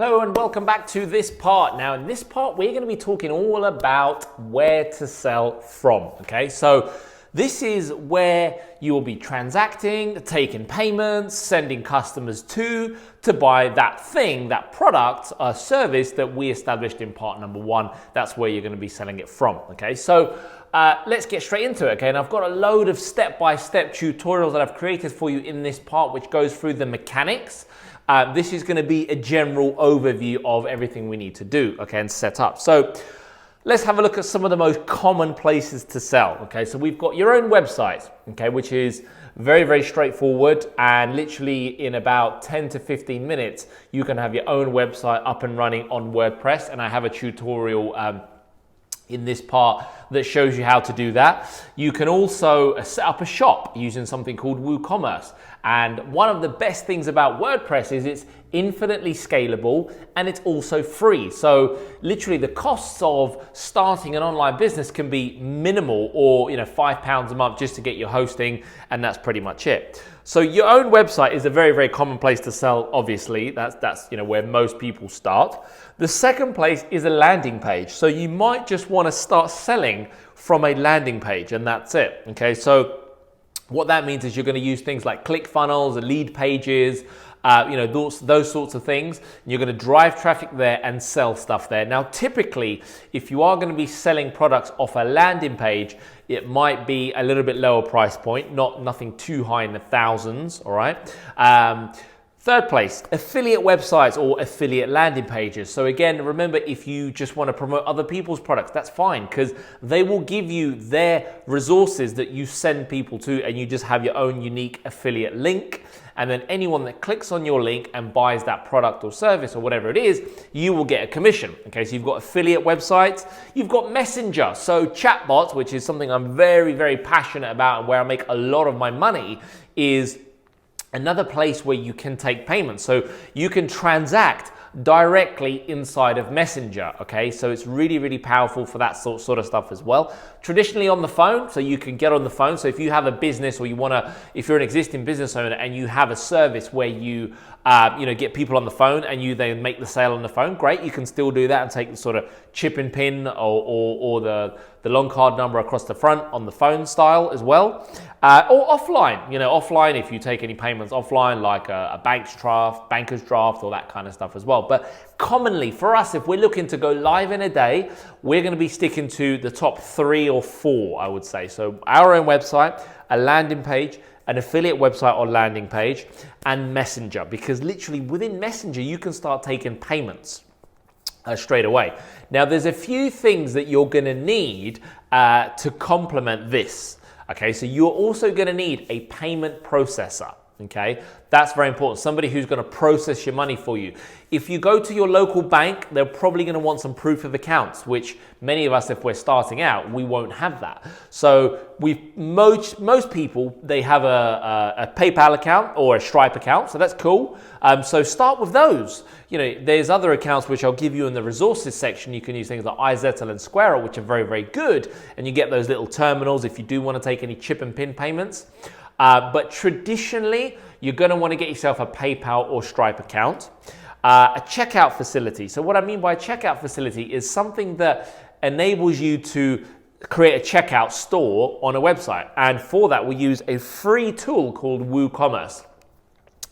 Hello and welcome back to this part. Now in this part we're going to be talking all about where to sell from, okay? So this is where you will be transacting, taking payments, sending customers to buy that thing, that product or service that we established in part number 1. That's where you're going to be selling it from, okay? So let's get straight into it, okay? And I've got a load of step-by-step tutorials that I've created for you in this part, which goes through the mechanics. This is going to be a general overview of everything we need to do, okay, and set up. So let's have a look at some of the most common places to sell, okay? So we've got your own website, okay, which is very, very straightforward, and literally in about 10 to 15 minutes, you can have your own website up and running on WordPress, and I have a tutorial in this part that shows you how to do that. You can also set up a shop using something called WooCommerce. And one of the best things about WordPress is it's infinitely scalable and it's also free. So literally the costs of starting an online business can be minimal, or £5 a month just to get your hosting, and that's pretty much it. So your own website is a very, very common place to sell, obviously. That's where most people start. The second place is a landing page. So you might just want to start selling from a landing page, and that's it. Okay, so what that means is you're going to use things like ClickFunnels, lead pages, those sorts of things. You're going to drive traffic there and sell stuff there. Now, typically, if you are going to be selling products off a landing page, it might be a little bit lower price point, nothing too high in the thousands, all right? Third place, affiliate websites or affiliate landing pages. So again, remember, if you just want to promote other people's products, that's fine, because they will give you their resources that you send people to, and you just have your own unique affiliate link. And then anyone that clicks on your link and buys that product or service or whatever it is, you will get a commission. Okay, so you've got affiliate websites, you've got Messenger. So chatbots, which is something I'm very, very passionate about and where I make a lot of my money, is another place where you can take payments. So you can transact directly inside of Messenger, okay? So it's really, really powerful for that sort of stuff as well. Traditionally on the phone, so you can get on the phone. So if you have a business, or if you're an existing business owner and you have a service where you get people on the phone and you then make the sale on the phone, great, you can still do that and take the sort of chip and pin or the long card number across the front on the phone style as well. Or offline, offline if you take any payments offline, like a banker's draft, or that kind of stuff as well. But commonly for us, if we're looking to go live in a day, we're going to be sticking to the top 3 or 4, I would say. So our own website, a landing page, an affiliate website or landing page, and Messenger, because literally within Messenger, you can start taking payments straight away. Now, there's a few things that you're going to need to complement this. Okay, so you're also going to need a payment processor. Okay, that's very important. Somebody who's going to process your money for you. If you go to your local bank, they're probably going to want some proof of accounts, which many of us, if we're starting out, we won't have that. So most people, they have a PayPal account or a Stripe account, so that's cool. So start with those. There's other accounts which I'll give you in the resources section. You can use things like iZettle and Square, which are very, very good, and you get those little terminals if you do want to take any chip and pin payments. But traditionally, you're going to want to get yourself a PayPal or Stripe account. A checkout facility. So what I mean by a checkout facility is something that enables you to create a checkout store on a website. And for that, we use a free tool called WooCommerce.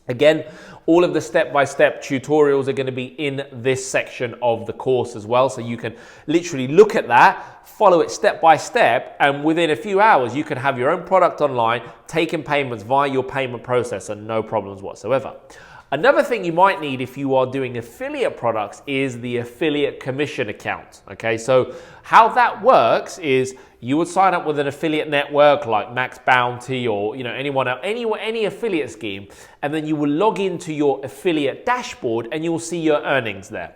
Again, all of the step-by-step tutorials are going to be in this section of the course as well. So you can literally look at that, follow it step by step, and within a few hours, you can have your own product online, taking payments via your payment processor, no problems whatsoever. Another thing you might need if you are doing affiliate products is the affiliate commission account. Okay, so how that works is you would sign up with an affiliate network like Max Bounty or any affiliate scheme, and then you will log into your affiliate dashboard and you will see your earnings there.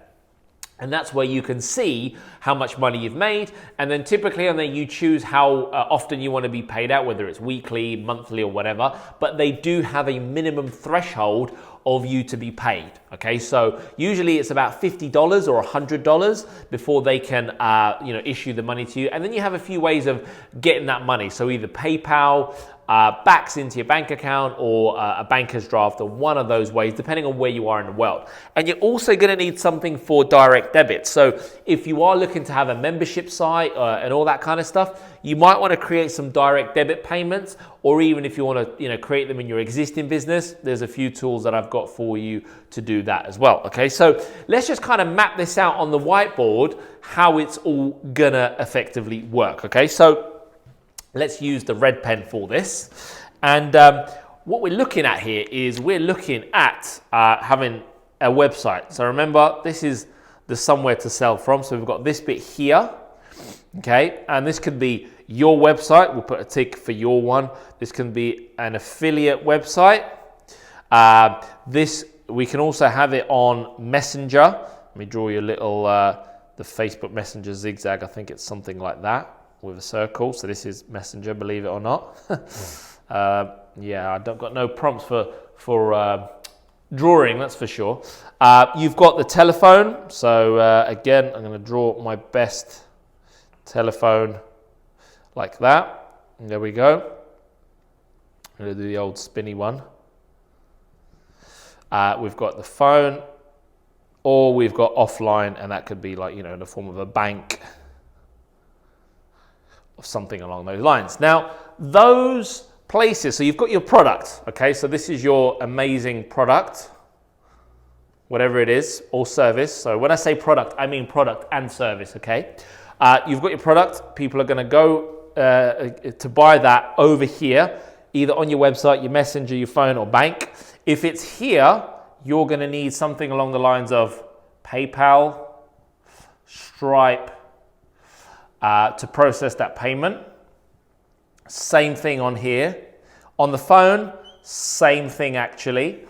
And that's where you can see how much money you've made. And then typically on there, you choose how often you want to be paid out, whether it's weekly, monthly, or whatever. But they do have a minimum threshold of you to be paid. Okay, so usually it's about $50 or $100 before they can issue the money to you, and then you have a few ways of getting that money. So either PayPal backs into your bank account, or a banker's draft, or one of those ways, depending on where you are in the world. And you're also going to need something for direct debit. So if you are looking to have a membership site and all that kind of stuff, you might want to create some direct debit payments, or even if you want to create them in your existing business, there's a few tools that I've got for you to do that as well. Okay, so let's just kind of map this out on the whiteboard, how it's all gonna effectively work. Okay, so let's use the red pen for this. And what we're looking at here is we're looking at having a website. So remember, this is the somewhere to sell from. So we've got this bit here, okay? And this could be your website. We'll put a tick for your one. This can be an affiliate website. We can also have it on Messenger. Let me draw you a little, the Facebook Messenger zigzag. I think it's something like that, with a circle. So this is Messenger, believe it or not. Yeah, I don't got no prompts for drawing, that's for sure. You've got the telephone. So again, I'm going to draw my best telephone like that. And there we go. I'm going to do the old spinny one. We've got the phone, or we've got offline, and that could be like, in the form of a bank, or something along those lines. Now, those places, so you've got your product, okay? So this is your amazing product, whatever it is, or service. So when I say product, I mean product and service, okay? You've got your product. People are going to go to buy that over here, either on your website, your Messenger, your phone, or bank. If it's here, you're going to need something along the lines of PayPal, Stripe, to process that payment. Same thing on here. On the phone, same thing actually.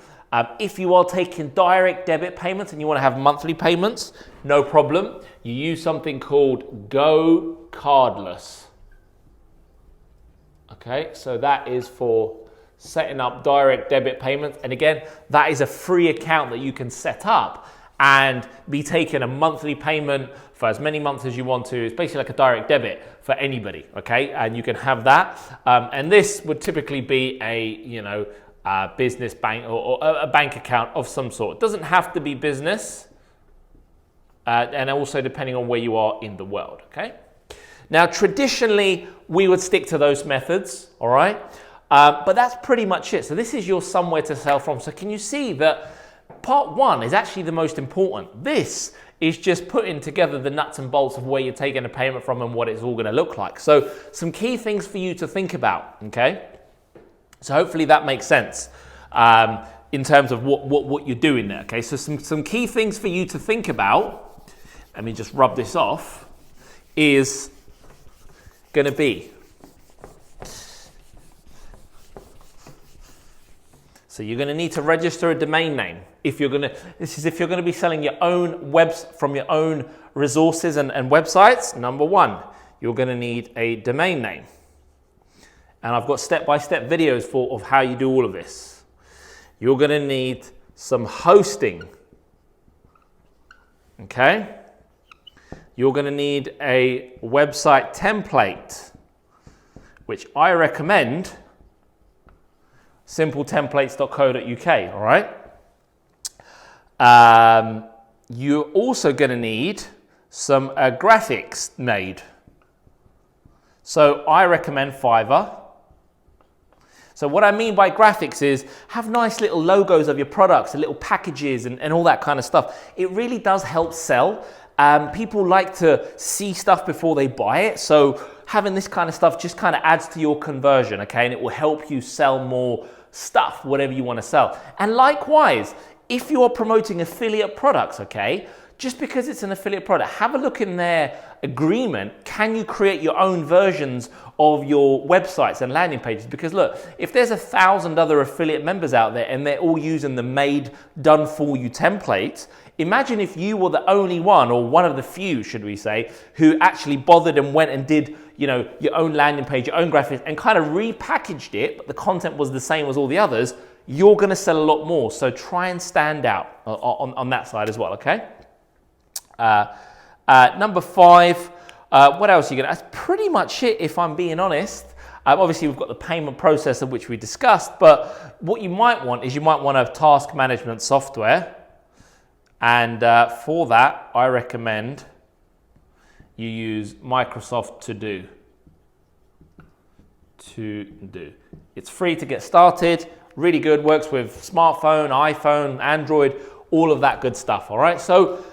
If you are taking direct debit payments and you want to have monthly payments, no problem. You use something called Go Cardless. Okay, so that is for setting up direct debit payments. And again, that is a free account that you can set up and be taking a monthly payment for as many months as you want to. It's basically like a direct debit for anybody, okay? And you can have that. And this would typically be a, business bank or a bank account of some sort. It doesn't have to be business. And also depending on where you are in the world, okay? Now, traditionally, we would stick to those methods, all right? But that's pretty much it. So this is your somewhere to sell from. So can you see that part one is actually the most important? This is just putting together the nuts and bolts of where you're taking a payment from and what it's all going to look like. So some key things for you to think about, okay? So hopefully that makes sense in terms of what you're doing there, okay? So some key things for you to think about, let me just rub this off, is going to be, so you're going to need to register a domain name. If you're going to be selling your own webs from your own resources and websites. Number one, you're going to need a domain name. And I've got step-by-step videos of how you do all of this. You're going to need some hosting. Okay? You're going to need a website template, which I recommend simpletemplates.co.uk, all right? You're also going to need some graphics made. So I recommend Fiverr. So what I mean by graphics is have nice little logos of your products, and little packages and all that kind of stuff. It really does help sell. People like to see stuff before they buy it. So having this kind of stuff just kind of adds to your conversion, okay? And it will help you sell more stuff, whatever you want to sell. And likewise, if you are promoting affiliate products, okay, just because it's an affiliate product, have a look in their agreement. Can you create your own versions of your websites and landing pages? Because look, if there's 1,000 other affiliate members out there and they're all using the made, done for you templates, imagine if you were the only one, or one of the few, should we say, who actually bothered and went and did, your own landing page, your own graphics, and kind of repackaged it, but the content was the same as all the others. you're going to sell a lot more. So try and stand out on that side as well, okay? Number 5, what else are you going to... That's pretty much it, if I'm being honest. Obviously, we've got the payment processor, which we discussed, but what you might want is you might want to have task management software. And for that, I recommend you use Microsoft To Do. It's free to get started, really good, works with smartphone, iPhone, Android, all of that good stuff, all right? So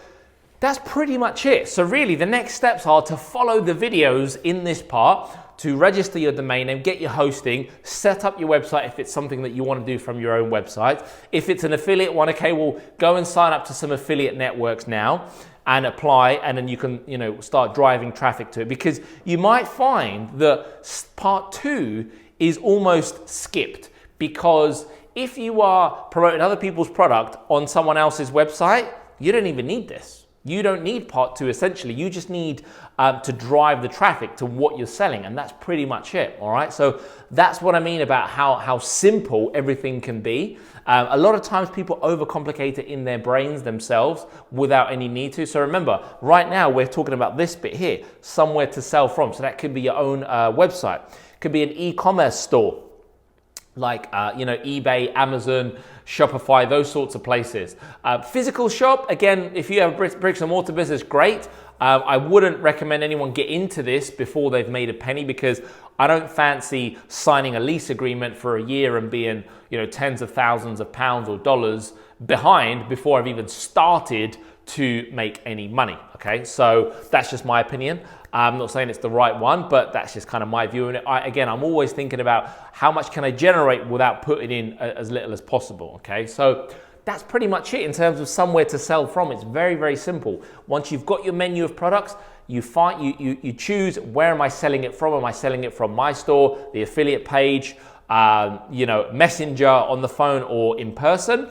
that's pretty much it. So really, the next steps are to follow the videos in this part, to register your domain name, get your hosting, set up your website if it's something that you want to do from your own website. If it's an affiliate one, okay, well, go and sign up to some affiliate networks now and apply, and then you can, start driving traffic to it, because you might find that part 2 is almost skipped, because if you are promoting other people's product on someone else's website, you don't even need this. You don't need part 2, essentially. You just need to drive the traffic to what you're selling, and that's pretty much it, all right? So that's what I mean about how simple everything can be. A lot of times people overcomplicate it in their brains themselves without any need to. So remember, right now we're talking about this bit here, somewhere to sell from. So that could be your own website. Could be an e-commerce store, like eBay, Amazon, Shopify, those sorts of places. Physical shop, again, if you have a bricks and mortar business, great. I wouldn't recommend anyone get into this before they've made a penny, because I don't fancy signing a lease agreement for a year and being, tens of thousands of pounds or dollars behind before I've even started to make any money, okay? So that's just my opinion. I'm not saying it's the right one, but that's just kind of my view. And again, I'm always thinking about how much can I generate without putting in as little as possible, okay? So that's pretty much it in terms of somewhere to sell from. It's very, very simple. Once you've got your menu of products, you choose, where am I selling it from? Am I selling it from my store, the affiliate page, Messenger, on the phone, or in person?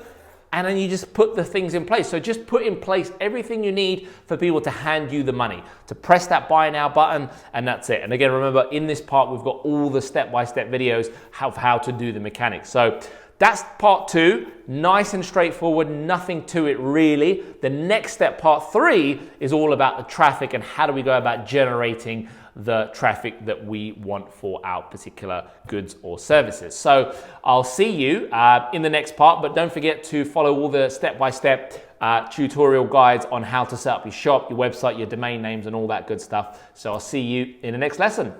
And then you just put the things in place. So just put in place everything you need for people to hand you the money, to press that buy now button, and that's it. And again, remember, in this part, we've got all the step-by-step videos of how to do the mechanics. So that's part 2, nice and straightforward, nothing to it really. The next step, part 3, is all about the traffic and how do we go about generating the traffic that we want for our particular goods or services. So I'll see you in the next part, but don't forget to follow all the step-by-step tutorial guides on how to set up your shop, your website, your domain names, and all that good stuff. So I'll see you in the next lesson.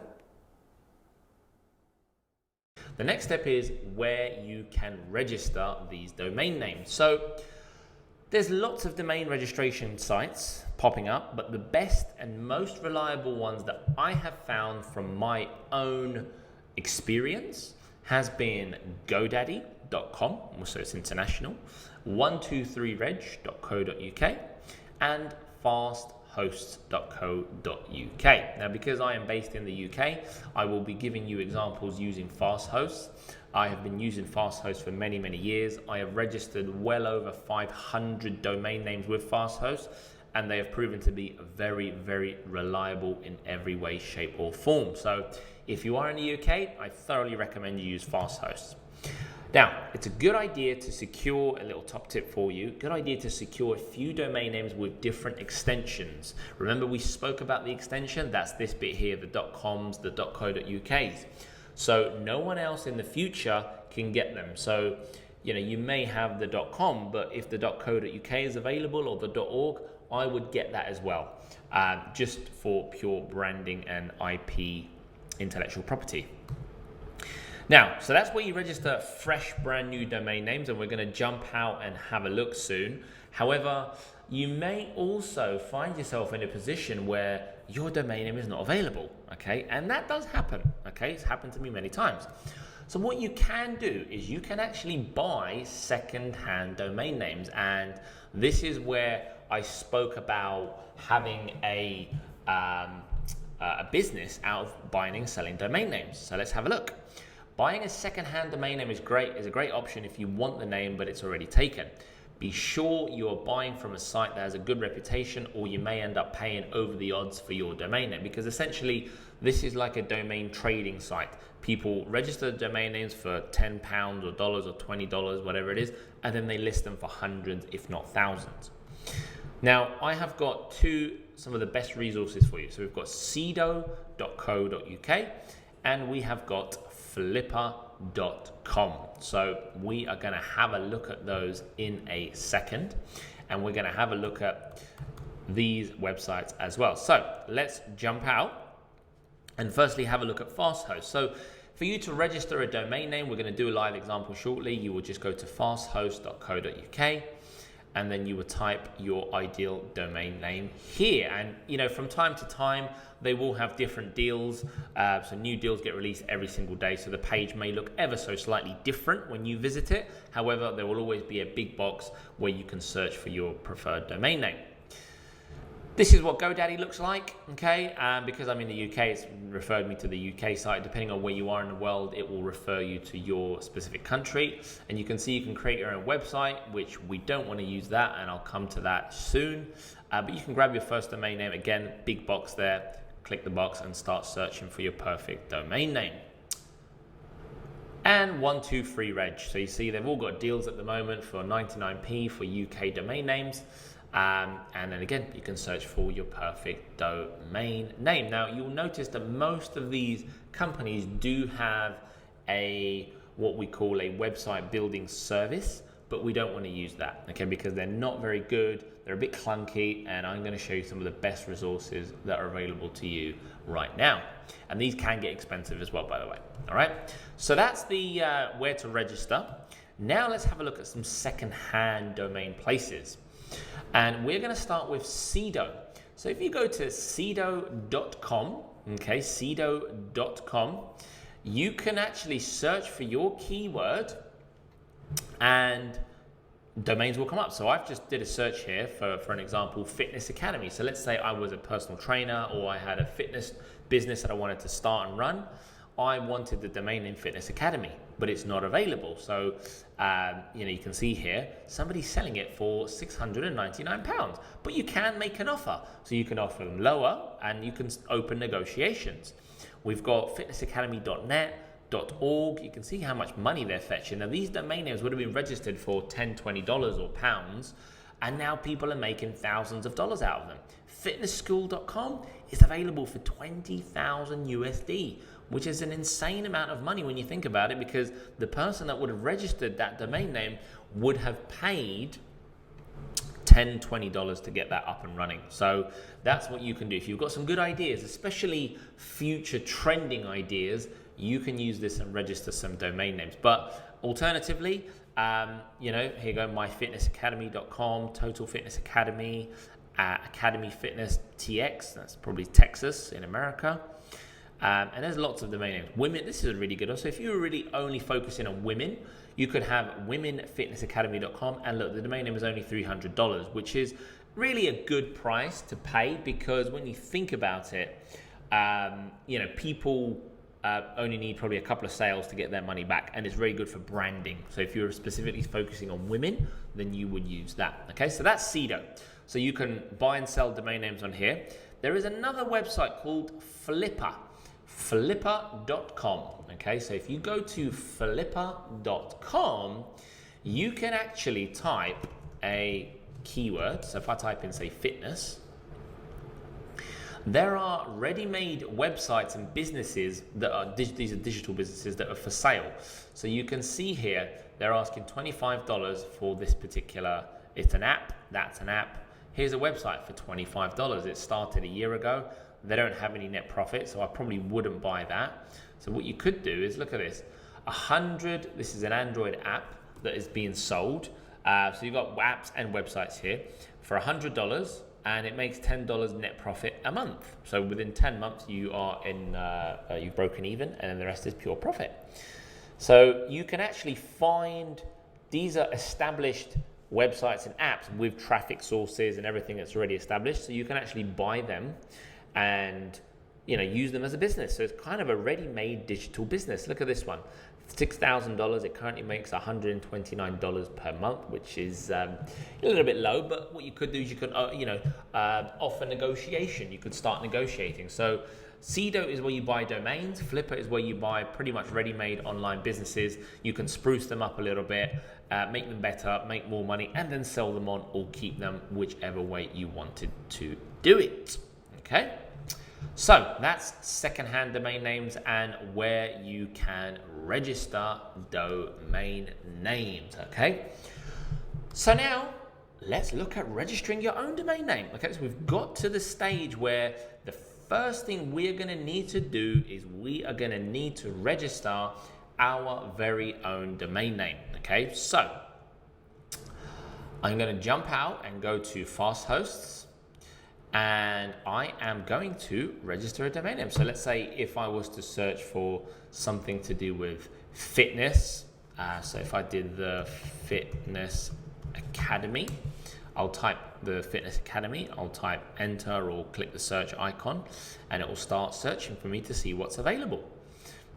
The next step is where you can register these domain names. So there's lots of domain registration sites popping up, but the best and most reliable ones that I have found from my own experience has been GoDaddy.com, so it's international, 123reg.co.uk, and fasthosts.co.uk. Now, because I am based in the UK, I will be giving you examples using FastHosts. I have been using FastHosts for many, many years. I have registered well over 500 domain names with FastHosts, and they have proven to be very, very reliable in every way, shape, or form. So if you are in the UK, I thoroughly recommend you use FastHosts. Now, it's a good idea to secure, a little top tip for you, good idea to secure a few domain names with different extensions. Remember, we spoke about the extension? That's this bit here, the .coms, the .co.uk's. So no one else in the future can get them. So, you may have the .com, but if the .co.uk is available or the .org, I would get that as well, just for pure branding and IP intellectual property. Now, so that's where you register fresh, brand new domain names, and we're going to jump out and have a look soon. However, you may also find yourself in a position where your domain name is not available, okay? And that does happen, okay? It's happened to me many times. So what you can do is you can actually buy second-hand domain names, and this is where I spoke about having a business out of buying and selling domain names. So let's have a look. Buying a second-hand domain name is a great option if you want the name, but it's already taken. be sure you are buying from a site that has a good reputation, or you may end up paying over the odds for your domain name, because essentially this is like a domain trading site. People register domain names for £10 or dollars or $20, whatever it is, and then they list them for hundreds, if not thousands. Now, I have got some of the best resources for you. So we've got Seedo.co.uk and we have got Flippa.com. So we are going to have a look at those in a second, and we're going to have a look at these websites as well. So let's jump out and firstly have a look at FastHost. So for you to register a domain name, we're going to do a live example shortly. You will just go to fasthost.co.uk and then you would type your ideal domain name here. And from time to time, they will have different deals. So new deals get released every single day. So the page may look ever so slightly different when you visit it. However, there will always be a big box where you can search for your preferred domain name. This is what GoDaddy looks like, okay? Because I'm in the UK, it's referred me to the UK site. Depending on where you are in the world, it will refer you to your specific country. And you can see you can create your own website, which we don't want to use that, and I'll come to that soon. But you can grab your first domain name. Again, big box there. Click the box and start searching for your perfect domain name. And 123 Reg. So you see they've all got deals at the moment for 99p for UK domain names. And then again, you can search for your perfect domain name. Now, you'll notice that most of these companies do have what we call a website building service, but we don't want to use that, okay, because they're not very good, they're a bit clunky, and I'm going to show you some of the best resources that are available to you right now. And these can get expensive as well, by the way. All right, so that's the where to register. Now let's have a look at some second-hand domain places. And we're going to start with Seedo. So if you go to Seedo.com, okay, Seedo.com, you can actually search for your keyword and domains will come up. So I've just did a search here for an example, Fitness Academy. So let's say I was a personal trainer, or I had a fitness business that I wanted to start and run. I wanted the domain name Fitness Academy, but it's not available. So, you can see here, somebody's selling it for £699, but you can make an offer. So you can offer them lower and you can open negotiations. We've got fitnessacademy.net.org. You can see how much money they're fetching. Now, these domain names would have been registered for $10, $20 or pounds, and now people are making thousands of dollars out of them. Fitnessschool.com is available for 20,000 USD, which is an insane amount of money when you think about it, because the person that would have registered that domain name would have paid $10, $20 to get that up and running. So that's what you can do. If you've got some good ideas, especially future trending ideas, you can use this and register some domain names. But alternatively, here you go, myfitnessacademy.com, Total Fitness Academy, Academy Fitness TX, that's probably Texas in America. And there's lots of domain names. Women, this is a really good one. So if you're really only focusing on women, you could have womenfitnessacademy.com, and look, the domain name is only $300, which is really a good price to pay, because when you think about it, people only need probably a couple of sales to get their money back, and it's very good for branding. So if you're specifically focusing on women, then you would use that. Okay, so that's Seedo. So you can buy and sell domain names on here. There is another website called Flippa. Flippa.com. Okay, so if you go to Flippa.com, you can actually type a keyword. So if I type in, say, fitness, there are ready-made websites and businesses that are these are digital businesses that are for sale. So you can see here they're asking $25 for this particular. It's an app. That's an app. Here's a website for $25. It started a year ago. They don't have any net profit, so I probably wouldn't buy that. So what you could do is look at this. This is an Android app that is being sold. So you've got apps and websites here for $100, and it makes $10 net profit a month. So within 10 months, you are you've broken even, and then the rest is pure profit. So you can actually find, these are established websites and apps with traffic sources and everything that's already established. So you can actually buy them and use them as a business. So it's kind of a ready-made digital business. Look at this one. $6,000. It currently makes $129 per month, which is a little bit low. But what you could do is you could, offer negotiation. You could start negotiating. So Sedo is where you buy domains. Flippa is where you buy pretty much ready-made online businesses. You can spruce them up a little bit, make them better, make more money, and then sell them on or keep them whichever way you wanted to do it. Okay. So that's secondhand domain names and where you can register domain names. Okay. So now let's look at registering your own domain name. Okay. So we've got to the stage where the first thing we're going to need to do is we are going to need to register our very own domain name. Okay. So I'm going to jump out and go to Fasthosts. And I am going to register a domain name. So let's say if I was to search for something to do with fitness. So if I did the Fitness Academy, I'll type the Fitness Academy. I'll type enter or click the search icon and it will start searching for me to see what's available.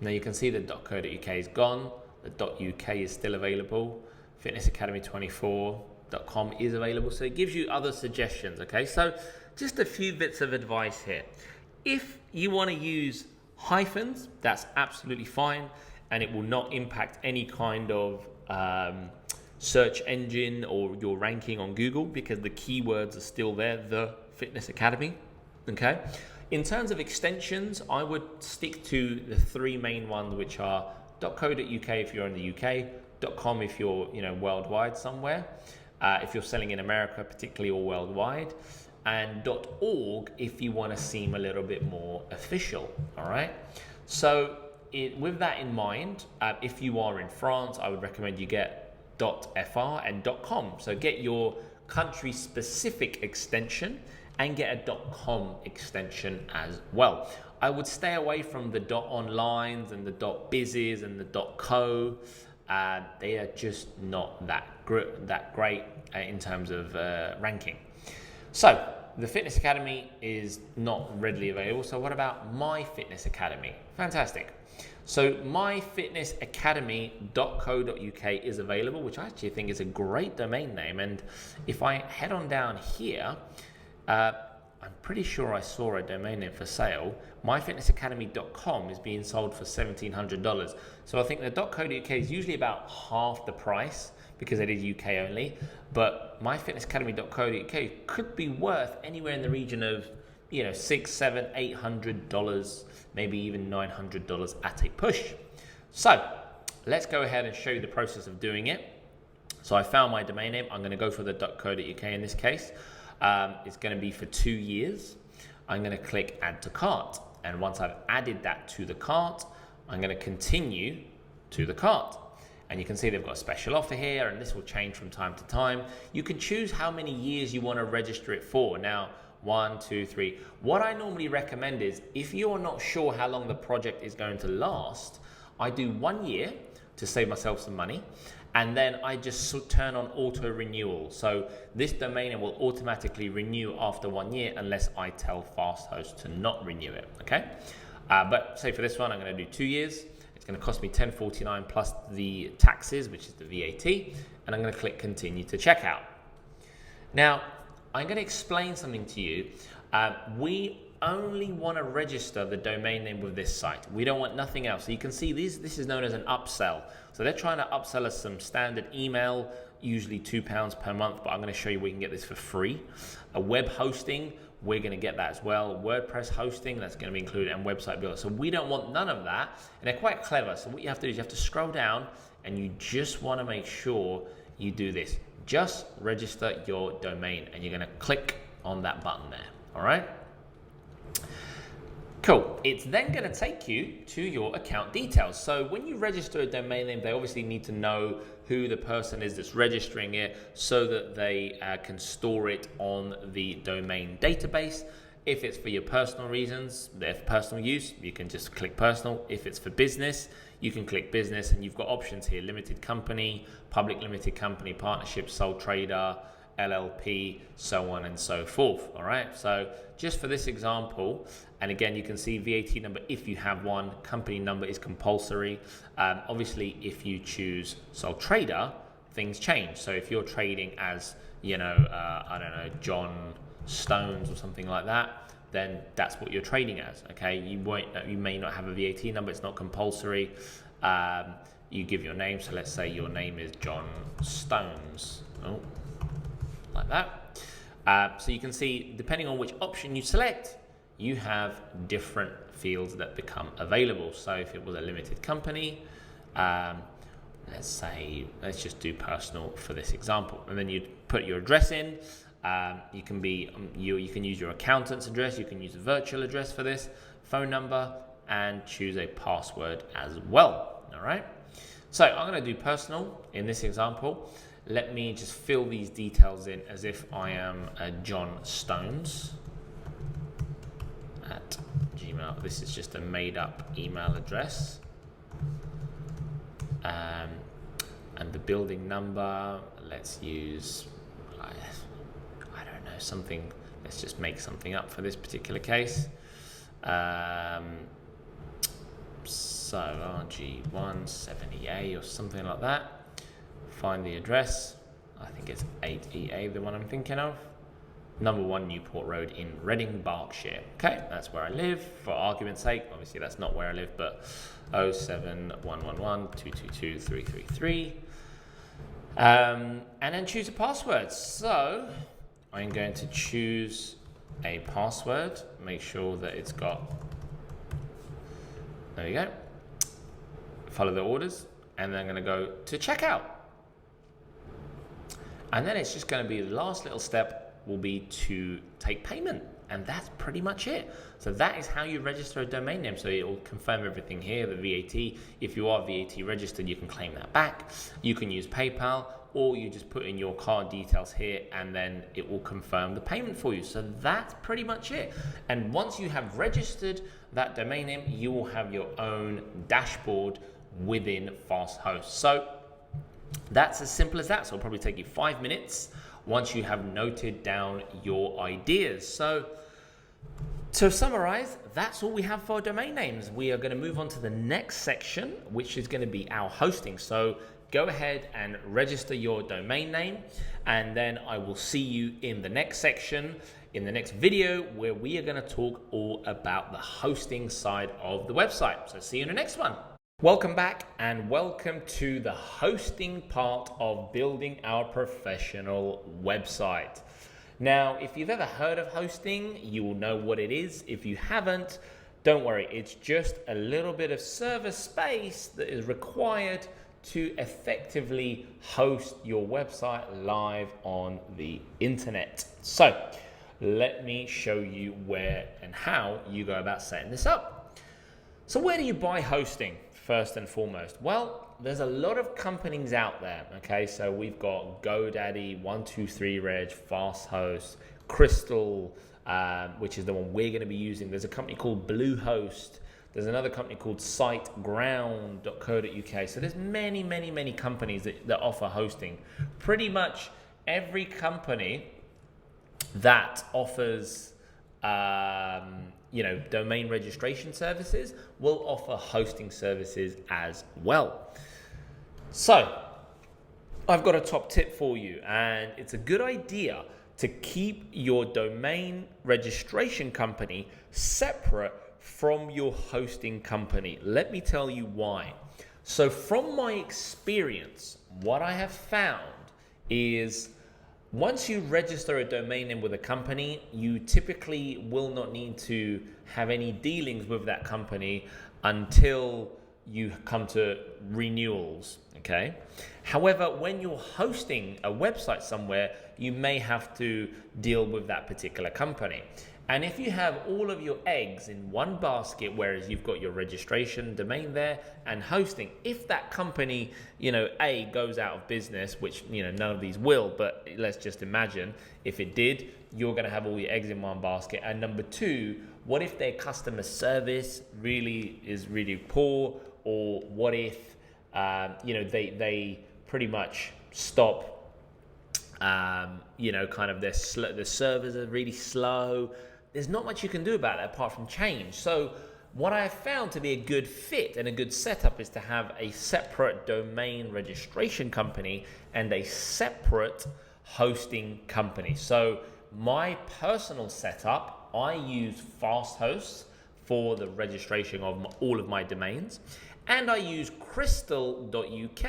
Now you can see the .co.uk is gone. The .uk is still available. fitnessacademy24.com is available. So it gives you other suggestions. Okay, so just a few bits of advice here. If you want to use hyphens, that's absolutely fine, and it will not impact any kind of search engine or your ranking on Google because the keywords are still there, the Fitness Academy. Okay. In terms of extensions, I would stick to the three main ones, which are .co.uk if you're in the UK, .com if you're worldwide somewhere, if you're selling in America particularly or worldwide, and .org if you want to seem a little bit more official. All right. So with that in mind, if you are in France, I would recommend you get .fr and .com. So get your country specific extension and get a .com extension as well. I would stay away from the .onlines and the .bizes and the .co. They are just not that great in terms of ranking. So the Fitness Academy is not readily available. So what about My Fitness Academy? Fantastic. So myfitnessacademy.co.uk is available, which I actually think is a great domain name. And if I head on down here, I'm pretty sure I saw a domain name for sale. myfitnessacademy.com is being sold for $1,700. So I think the .co.uk is usually about half the price because it is UK only, but myfitnessacademy.co.uk could be worth anywhere in the region of $600, $700, $800, maybe even $900 at a push. So let's go ahead and show you the process of doing it. So I found my domain name. I'm going to go for the .co.uk in this case. It's going to be for 2 years. I'm going to click add to cart, and once I've added that to the cart, I'm going to continue to the cart. And you can see they've got a special offer here, and this will change from time to time. You can choose how many years you want to register it for. Now, 1, 2, 3. What I normally recommend is if you're not sure how long the project is going to last, I do 1 year to save myself some money. And then I just turn on auto renewal. So this domain name will automatically renew after 1 year unless I tell Fasthost to not renew it. Okay. But say for this one, I'm going to do 2 years. It's going to cost me $10.49 plus the taxes, which is the VAT, and I'm going to click continue to checkout. Now, I'm going to explain something to you. We only want to register the domain name with this site. We don't want nothing else. So you can see this is known as an upsell. So they're trying to upsell us some standard email, usually £2 per month, but I'm going to show you we can get this for free. A web hosting, we're going to get that as well. WordPress hosting, that's going to be included, and website builder. So we don't want none of that. And they're quite clever. So what you have to do is you have to scroll down and you just want to make sure you do this. Just register your domain, and you're going to click on that button there. All right. Cool. It's then going to take you to your account details. So when you register a domain name, they obviously need to know who the person is that's registering it so that they can store it on the domain database. If it's for your personal reasons, for personal use, you can just click personal. If it's for business, you can click business, and you've got options here: limited company, public limited company, partnership, sole trader, LLP, so on and so forth. All right. So just for this example, and again, you can see VAT number if you have one. Company number is compulsory. Obviously, if you choose sole trader, things change. So if you're trading as, I don't know, John Stones or something like that, then that's what you're trading as. Okay. You may not have a VAT number. It's not compulsory. You give your name. So let's say your name is John Stones. Oh, like that. So you can see, depending on which option you select, you have different fields that become available. So if it was a limited company, let's just do personal for this example, and then you put your address in. You can use your accountant's address. You can use a virtual address for this, phone number, and choose a password as well. All right. So I'm going to do personal in this example. Let me just fill these details in as if I am a John Stones at Gmail. This is just a made up email address. And the building number, let's use, I don't know, something, let's just make something up for this particular case. So RG170A or something like that. Find the address. I think it's 8EA, the one I'm thinking of. Number 1 Newport Road in Reading, Berkshire. Okay, that's where I live. For argument's sake, obviously that's not where I live, but 07111 222 333. And then choose a password. So I'm going to choose a password. Make sure that it's got. There you go. Follow the orders, and then I'm going to go to checkout. And then it's just going to be the last little step will be to take payment. And that's pretty much it. So that is how you register a domain name. So it will confirm everything here, the VAT. If you are VAT registered, you can claim that back. You can use PayPal, or you just put in your card details here, and then it will confirm the payment for you. So that's pretty much it. And once you have registered that domain name, you will have your own dashboard within FastHost. So that's as simple as that. So it'll probably take you 5 minutes once you have noted down your ideas. So to summarize, that's all we have for domain names. We are going to move on to the next section, which is going to be our hosting. So go ahead and register your domain name, and then I will see you in the next section, in the next video, where we are going to talk all about the hosting side of the website. So see you in the next one. Welcome back, and welcome to the hosting part of building our professional website. Now, if you've ever heard of hosting, you will know what it is. If you haven't, don't worry. It's just a little bit of server space that is required to effectively host your website live on the internet. So let me show you where and how you go about setting this up. So where do you buy hosting? First and foremost, well, there's a lot of companies out there. Okay, so we've got GoDaddy, 123reg, FastHost, Crystal, which is the one we're going to be using. There's a company called Bluehost. There's another company called SiteGround.co.uk. So there's many companies that offer hosting. Pretty much every company that offers domain registration services will offer hosting services as well. So I've got a top tip for you, and it's a good idea to keep your domain registration company separate from your hosting company. Let me tell you why. So from my experience, what I have found is once you register a domain name with a company, you typically will not need to have any dealings with that company until you come to renewals, okay? However, when you're hosting a website somewhere, you may have to deal with that particular company. And if you have all of your eggs in one basket, whereas you've got your registration domain there and hosting, if that company, A, goes out of business, which, none of these will, but let's just imagine if it did, you're going to have all your eggs in one basket. And number two, what if their customer service is really poor? Or what if, they pretty much stop Kind of the servers are really slow. There's not much you can do about that apart from change. So what I have found to be a good fit and a good setup is to have a separate domain registration company and a separate hosting company. So my personal setup, I use FastHost for the registration of all of my domains, and I use Crystal.uk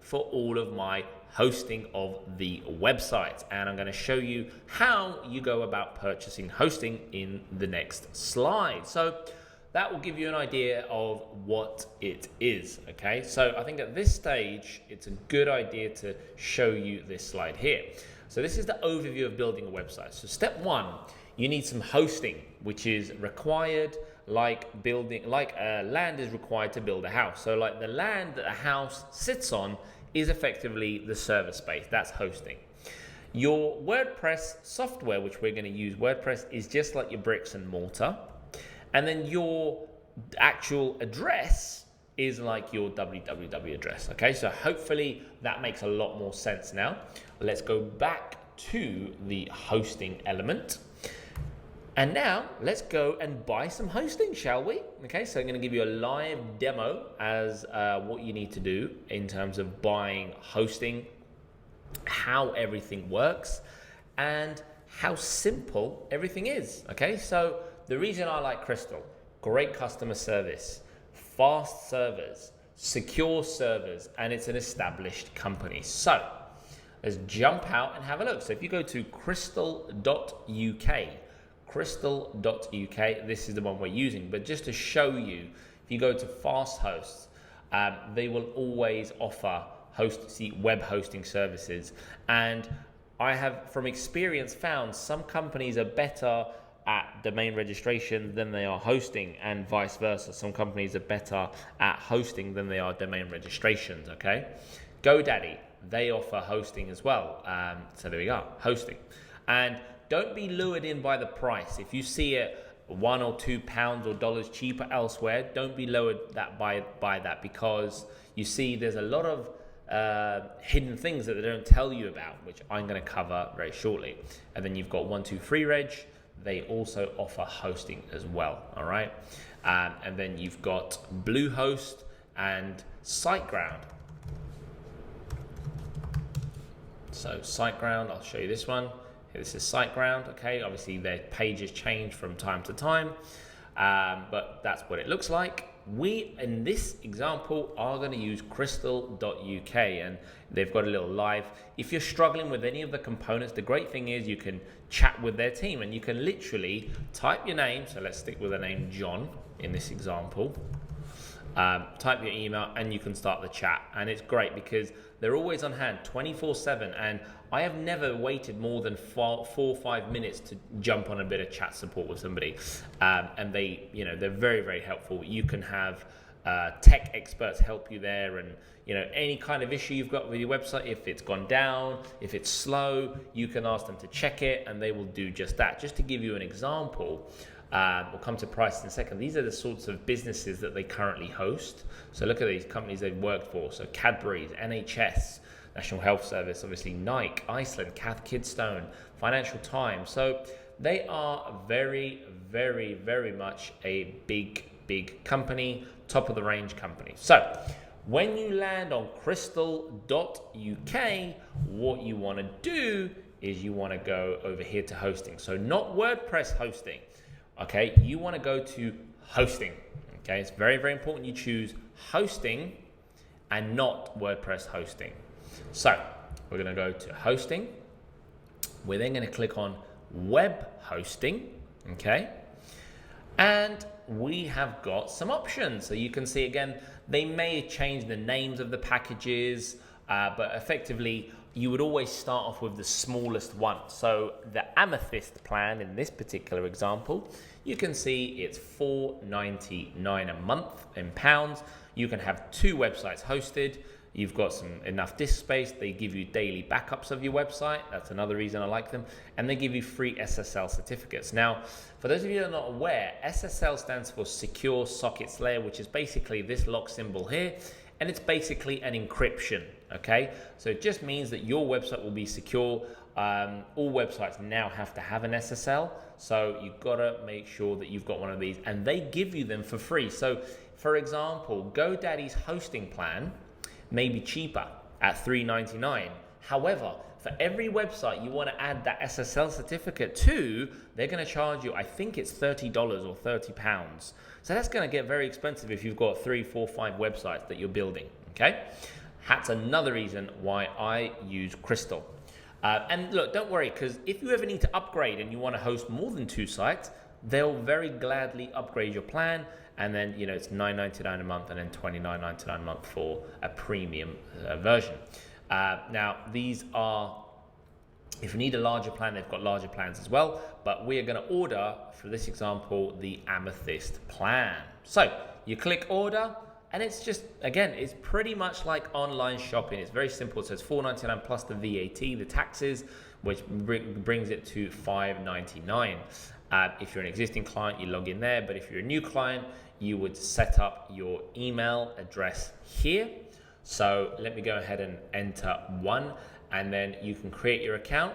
for all of my hosting of the website. And I'm going to show you how you go about purchasing hosting in the next slide. So that will give you an idea of what it is. Okay, so I think at this stage it's a good idea to show you this slide here. So this is the overview of building a website. So step one, you need some hosting, which is required like land is required to build a house. So like the land that a house sits on is effectively the server space. That's hosting. Your WordPress software, which we're going to use, WordPress is just like your bricks and mortar. And then your actual address is like your www address. Okay, so hopefully that makes a lot more sense now. Let's go back to the hosting element. And now let's go and buy some hosting, shall we? Okay, so I'm going to give you a live demo as what you need to do in terms of buying hosting, how everything works, and how simple everything is. Okay, so the reason I like Crystal, great customer service, fast servers, secure servers, and it's an established company. So let's jump out and have a look. So if you go to crystal.uk, this is the one we're using, but just to show you, if you go to FastHost, they will always offer web hosting services. And I have, from experience, found some companies are better at domain registration than they are hosting, and vice versa. Some companies are better at hosting than they are domain registrations, okay? GoDaddy, they offer hosting as well. So there we go, hosting. And don't be lured in by the price. If you see it £1 or £2 or dollars cheaper elsewhere, don't be lured by that, because you see there's a lot of hidden things that they don't tell you about, which I'm going to cover very shortly. And then you've got 123reg. They also offer hosting as well. All right. And then you've got Bluehost and SiteGround. So SiteGround, I'll show you this one. This is SiteGround. Okay, obviously their pages change from time to time, but that's what it looks like. We, in this example, are going to use Crystal.uk, and they've got a little live. If you're struggling with any of the components, the great thing is you can chat with their team, and you can literally type your name. So let's stick with the name John in this example. Type your email and you can start the chat, and it's great because they're always on hand 24/7, and I have never waited more than 4 or 5 minutes to jump on a bit of chat support with somebody. And they're very, very helpful. You can have tech experts help you there, and any kind of issue you've got with your website, if it's gone down, if it's slow, you can ask them to check it and they will do just that. Just to give you an example, we'll come to price in a second. These are the sorts of businesses that they currently host. So look at these companies they've worked for. So Cadbury's, NHS, National Health Service, obviously Nike, Iceland, Cath Kidston, Financial Times. So they are very, very, very much a big company, top of the range company. So when you land on Crystal.uk, what you want to do is you want to go over here to hosting. So not WordPress hosting. Okay, you want to go to hosting. Okay, it's very, very important you choose hosting and not WordPress hosting. So we're going to go to hosting. We're then going to click on web hosting. Okay, and we have got some options. So you can see again, they may change the names of the packages, but effectively you would always start off with the smallest one. So the Amethyst plan in this particular example, you can see it's $4.99 a month in pounds. You can have 2 websites hosted. You've got enough disk space. They give you daily backups of your website. That's another reason I like them. And they give you free SSL certificates. Now, for those of you that are not aware, SSL stands for Secure Sockets Layer, which is basically this lock symbol here. and it's basically an encryption, okay? So it just means that your website will be secure. All websites now have to have an SSL, so you've got to make sure that you've got one of these, and they give you them for free. So for example, GoDaddy's hosting plan may be cheaper at $3.99. However, for every website you want to add that SSL certificate to, they're going to charge you, I think it's $30 or £30. So that's going to get very expensive if you've got 3, 4, 5 websites that you're building, okay? That's another reason why I use Crystal. And look, don't worry, because if you ever need to upgrade and you want to host more than 2 sites, they'll very gladly upgrade your plan. And then, you know, it's $9.99 a month and then $29.99 a month for a premium version. Now, these are, if you need a larger plan, they've got larger plans as well. But we are going to order, for this example, the Amethyst plan. So you click order. And it's just, again, it's pretty much like online shopping. It's very simple. It says $4.99 plus the VAT, the taxes, which brings it to $5.99. If you're an existing client, you log in there. But if you're a new client, you would set up your email address here. So let me go ahead and enter one, and then you can create your account.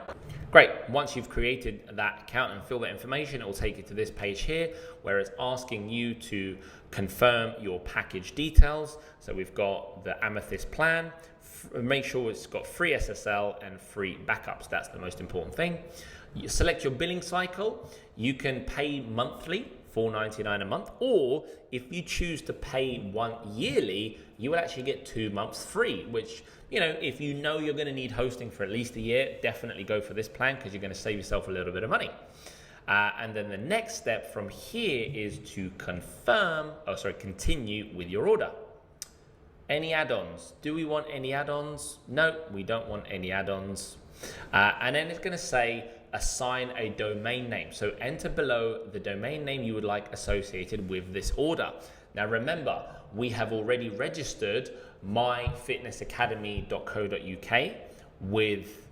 Great. Once you've created that account and fill that information, it will take you to this page here where it's asking you to confirm your package details. So we've got the Amethyst plan. Make sure it's got free SSL and free backups. That's the most important thing. You select your billing cycle. You can pay monthly, $4.99 a month, or if you choose to pay one yearly, you will actually get 2 months free, which, you know, if you know you're going to need hosting for at least a year, definitely go for this plan because you're going to save yourself a little bit of money. And then the next step from here is to continue with your order. Any add-ons? Do we want any add-ons? No, we don't want any add-ons. And then it's going to say assign a domain name. So enter below the domain name you would like associated with this order. Now remember, we have already registered myfitnessacademy.co.uk with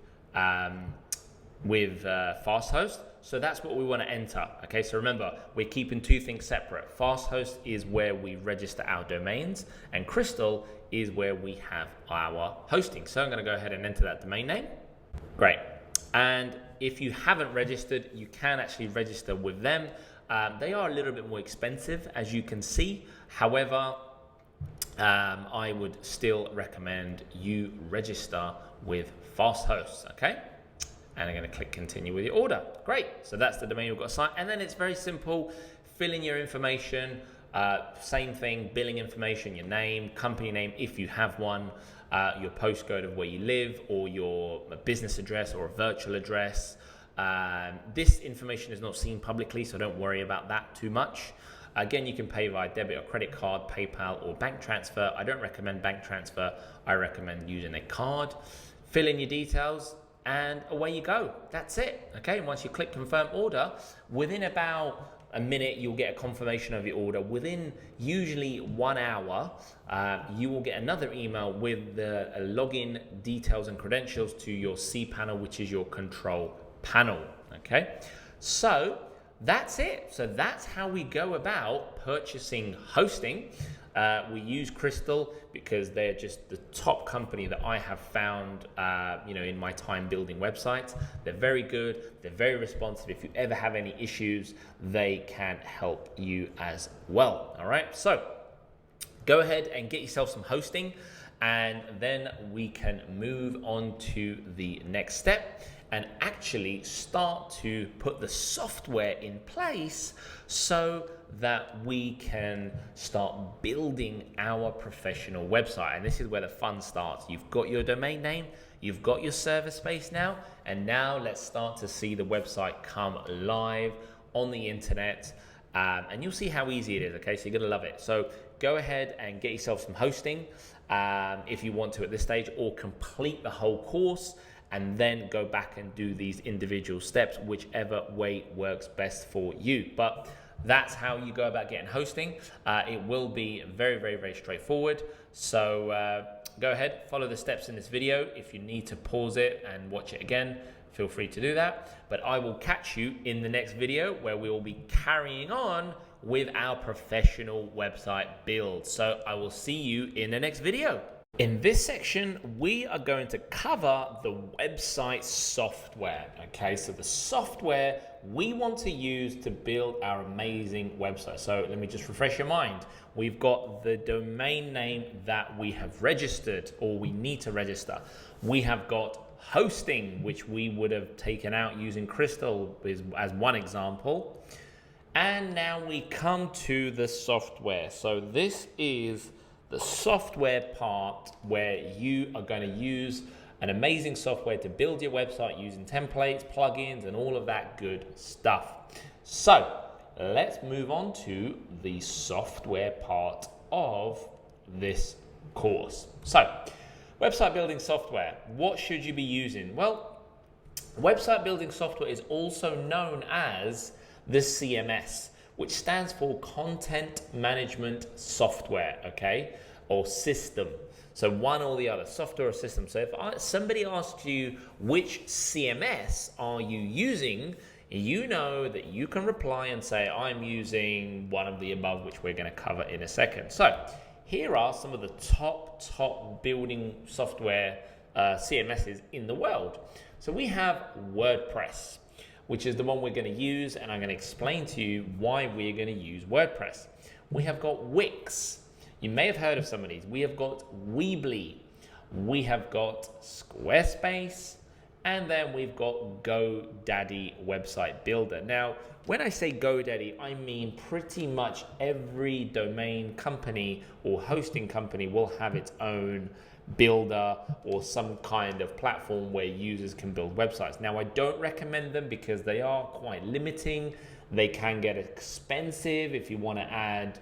FastHost. So that's what we want to enter. Okay, so remember, we're keeping 2 things separate. FastHost is where we register our domains, and Crystal is where we have our hosting. So I'm going to go ahead and enter that domain name. Great. And if you haven't registered, you can actually register with them. They are a little bit more expensive, as you can see. However, I would still recommend you register with FastHost, okay? And I'm going to click continue with your order. Great. So that's the domain you've got assigned. And then it's very simple. Fill in your information. Same thing, billing information, your name, company name, if you have one, your postcode of where you live, or your business address or a virtual address. This information is not seen publicly, so don't worry about that too much. Again, you can pay via debit or credit card, PayPal, or bank transfer. I don't recommend bank transfer. I recommend using a card. Fill in your details, and away you go. That's it. Okay, and once you click confirm order, within about a minute, you'll get a confirmation of your order. Within usually 1 hour, you will get another email with the login details and credentials to your cPanel, which is your control panel. Okay, so that's it. So that's how we go about purchasing hosting. We use Crystal because they're just the top company that I have found, in my time building websites. They're very good. They're very responsive. If you ever have any issues, they can help you as well. All right. So go ahead and get yourself some hosting, and then we can move on to the next step and actually start to put the software in place so that we can start building our professional website. And this is where the fun starts. You've got your domain name, you've got your server space now, and now let's start to see the website come live on the internet. And you'll see how easy it is, okay? So you're gonna love it. So go ahead and get yourself some hosting if you want to at this stage, or complete the whole course and then go back and do these individual steps, whichever way works best for you. But that's how you go about getting hosting. It will be very, very, very straightforward. So go ahead, follow the steps in this video. If you need to pause it and watch it again, feel free to do that. But I will catch you in the next video where we will be carrying on with our professional website build. So I will see you in the next video. In this section, we are going to cover the website software. Okay, so the software we want to use to build our amazing website. So let me just refresh your mind. We've got the domain name that we have registered, or we need to register. We have got hosting, which we would have taken out using Crystal as one example. And now we come to the software. So this is the software part where you are going to use an amazing software to build your website using templates, plugins, and all of that good stuff. So let's move on to the software part of this course. So website building software, what should you be using? Well, website building software is also known as the CMS, which stands for Content Management Software, okay, or system. So one or the other, software or system. So if somebody asks you which CMS are you using, you know that you can reply and say, I'm using one of the above, which we're going to cover in a second. So here are some of the top building software CMSs in the world. So we have WordPress, which is the one we're going to use, and I'm going to explain to you why we're going to use WordPress. We have got Wix. You may have heard of some of these. We have got Weebly. We have got Squarespace, and then we've got GoDaddy Website Builder. Now, when I say GoDaddy, I mean pretty much every domain company or hosting company will have its own builder or some kind of platform where users can build websites. Now, I don't recommend them because they are quite limiting. They can get expensive if you want to add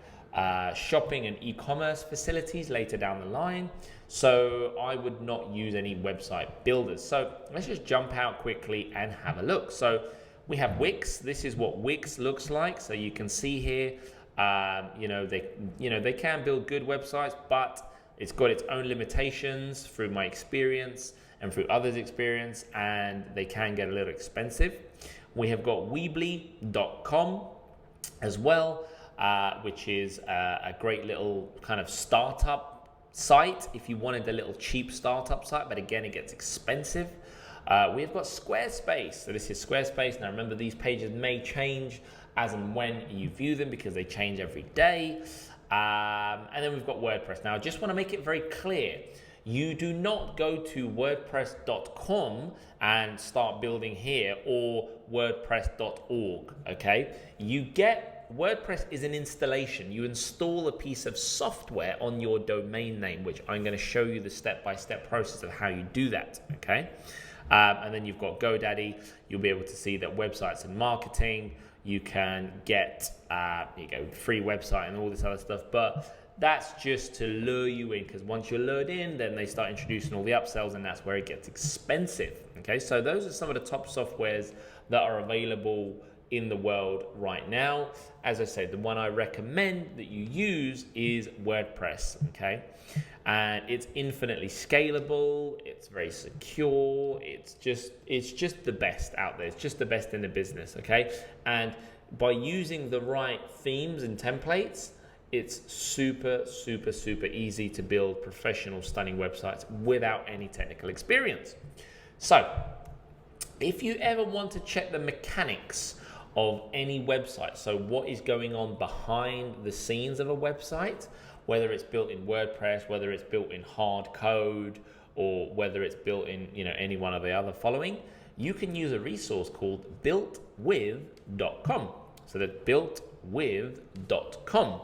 shopping and e-commerce facilities later down the line. So I would not use any website builders. So let's just jump out quickly and have a look. So we have Wix. This is what Wix looks like. So you can see here, they can build good websites, but it's got its own limitations through my experience and through others' experience, and they can get a little expensive. We have got Weebly.com as well, which is a great little kind of startup site if you wanted a little cheap startup site, but again, it gets expensive. We've got Squarespace. So this is Squarespace. Now remember, these pages may change as and when you view them because they change every day. And then we've got WordPress. Now, I just want to make it very clear. You do not go to WordPress.com and start building here, or WordPress.org, okay? WordPress is an installation. You install a piece of software on your domain name, which I'm going to show you the step-by-step process of how you do that, okay? And then you've got GoDaddy. You'll be able to see that websites and marketing, you can get free website and all this other stuff, but that's just to lure you in, because once you're lured in, then they start introducing all the upsells, and that's where it gets expensive. Okay, so those are some of the top softwares that are available in the world right now. As I said, the one I recommend that you use is WordPress, okay? And it's infinitely scalable, it's very secure, it's just the best out there. It's just the best in the business, okay? And by using the right themes and templates, it's super easy to build professional, stunning websites without any technical experience. So, if you ever want to check the mechanics of any website, so what is going on behind the scenes of a website, whether it's built in WordPress, whether it's built in hard code, or whether it's built in any one of the other following, you can use a resource called builtwith.com. So that's builtwith.com.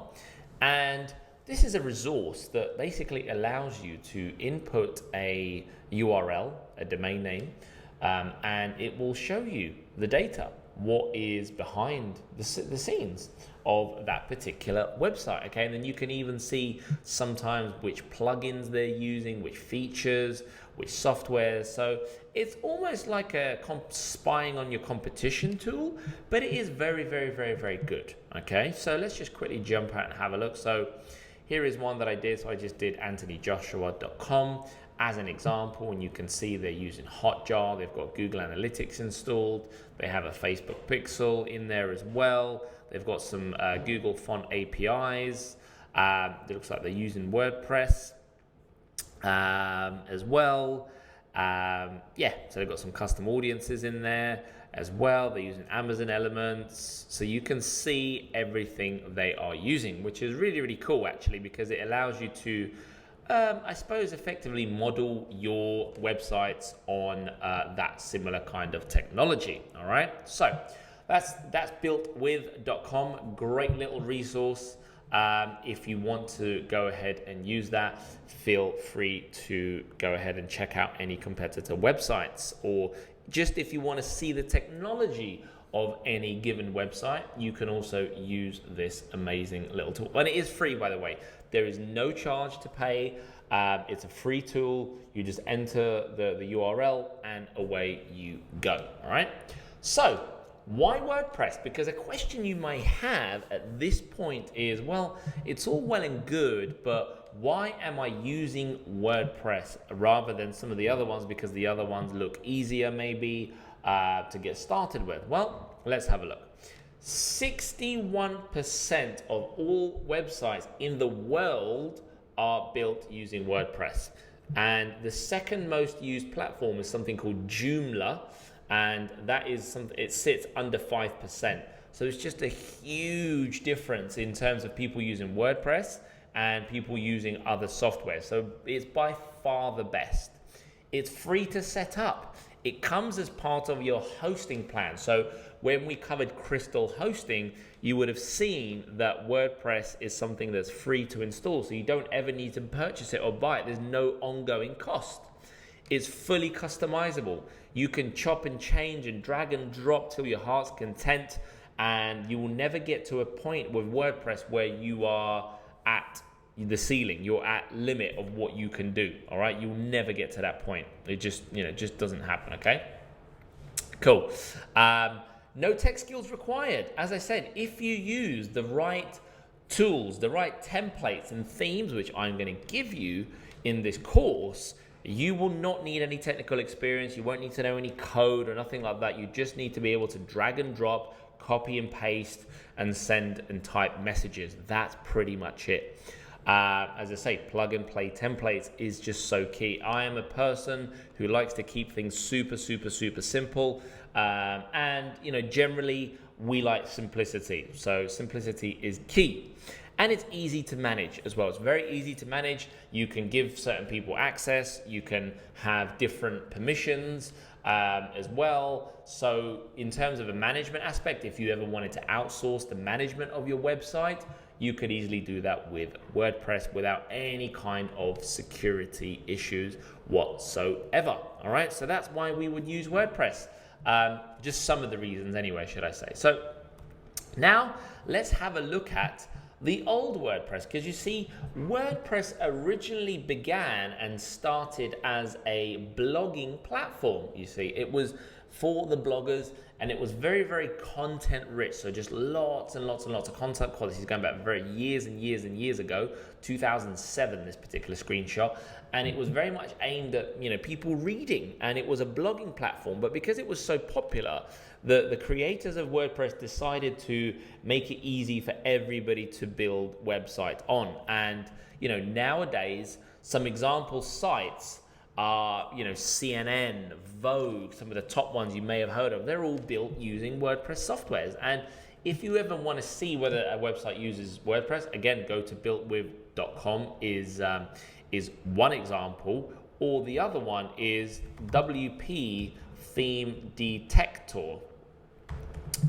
And this is a resource that basically allows you to input a URL, a domain name, and it will show you the data, what is behind the scenes of that particular website, okay? And then you can even see sometimes which plugins they're using, which features, which software. So it's almost like a spying on your competition tool, but it is very good, okay? So let's just quickly jump out and have a look. So Here is one that I did. So I just did anthonyjoshua.com as an example, and you can see they're using Hotjar. They've got Google Analytics installed. They have a Facebook Pixel in there as well. They've got some Google Font APIs. It looks like they're using WordPress as well. Yeah, so they've got some custom audiences in there as well. They're using Amazon Elements. So you can see everything they are using, which is really, really cool actually, because it allows you to, I suppose, effectively model your websites on that similar kind of technology. All right, so that's builtwith.com. Great little resource. If you want to go ahead and use that, feel free to go ahead and check out any competitor websites, or just if you want to see the technology of any given website, you can also use this amazing little tool. And it is free, by the way. There is no charge to pay. It's a free tool. You just enter the URL and away you go. All right. So why WordPress? Because a question you may have at this point is, well, it's all well and good, but why am I using WordPress rather than some of the other ones? Because the other ones look easier maybe to get started with. Well, let's have a look. 61% of all websites in the world are built using WordPress. And the second most used platform is something called Joomla. And that is something, it sits under 5%. So it's just a huge difference in terms of people using WordPress and people using other software. So it's by far the best. It's free to set up. It comes as part of your hosting plan. So when we covered Crystal Hosting, you would have seen that WordPress is something that's free to install. So you don't ever need to purchase it or buy it. There's no ongoing cost. It's fully customizable. You can chop and change and drag and drop till your heart's content, and you will never get to a point with WordPress where you are at the ceiling. You're at limit of what you can do. All right, you'll never get to that point. It just, just doesn't happen. Okay, cool. No tech skills required. As I said, if you use the right tools, the right templates and themes, which I'm going to give you in this course, you will not need any technical experience. You won't need to know any code or nothing like that. You just need to be able to drag and drop, copy and paste, and send and type messages. That's pretty much it. As I say, plug and play templates is just so key. I am a person who likes to keep things super, super, super simple. And, generally we like simplicity. So simplicity is key. And it's easy to manage as well. It's very easy to manage. You can give certain people access. You can have different permissions as well. So in terms of a management aspect, if you ever wanted to outsource the management of your website, you could easily do that with WordPress without any kind of security issues whatsoever. All right, so that's why we would use WordPress. Just some of the reasons anyway, should I say. So now let's have a look at the old WordPress, because you see, WordPress originally began and started as a blogging platform. You see, it was for the bloggers, and it was very, very content rich. So just lots and lots and lots of content quality, going back very years and years and years ago, 2007, this particular screenshot. And it was very much aimed at, people reading, and it was a blogging platform. But because it was so popular, the creators of WordPress decided to make it easy for everybody to build websites on. And, nowadays, some example sites are, CNN, Vogue, some of the top ones you may have heard of. They're all built using WordPress softwares. And if you ever want to see whether a website uses WordPress, again, go to builtwith.com is one example, or the other one is WP Theme Detector.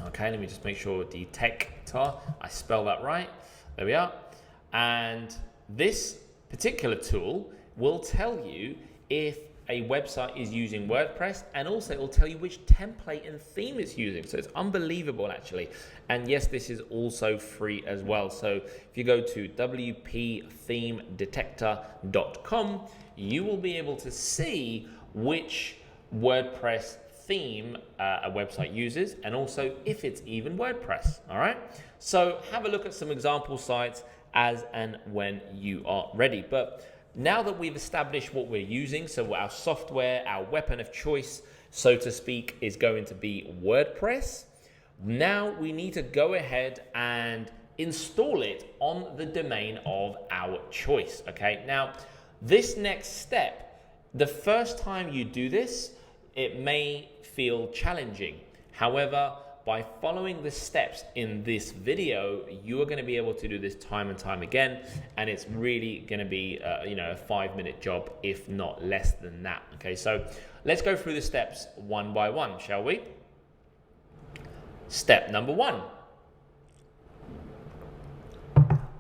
Okay, let me just make sure Detector, I spell that right. There we are. And this particular tool will tell you if a website is using WordPress, and also it will tell you which template and theme it's using. So it's unbelievable actually. And yes, this is also free as well. So if you go to wpthemedetector.com, you will be able to see which WordPress theme a website uses, and also if it's even WordPress. All right, so have a look at some example sites, as and when you are ready. But now that we've established what we're using, so our software, our weapon of choice, so to speak, is going to be WordPress, now we need to go ahead and install it on the domain of our choice, okay? Now, this next step, the first time you do this, it may feel challenging. However, by following the steps in this video, you are going to be able to do this time and time again, and it's really going to be a 5-minute job, if not less than that. Okay, so let's go through the steps one by one, shall we? Step number one.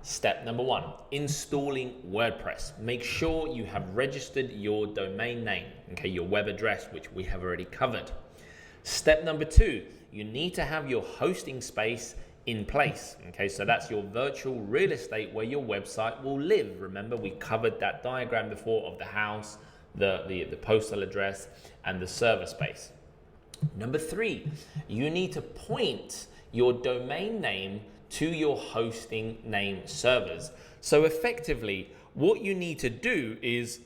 Step number one, installing WordPress. Make sure you have registered your domain name, okay, your web address, which we have already covered. Step number two, you need to have your hosting space in place. Okay, so that's your virtual real estate where your website will live. Remember, we covered that diagram before of the house, the postal address, and the server space. Number three, you need to point your domain name to your hosting name servers. So effectively, what you need to do is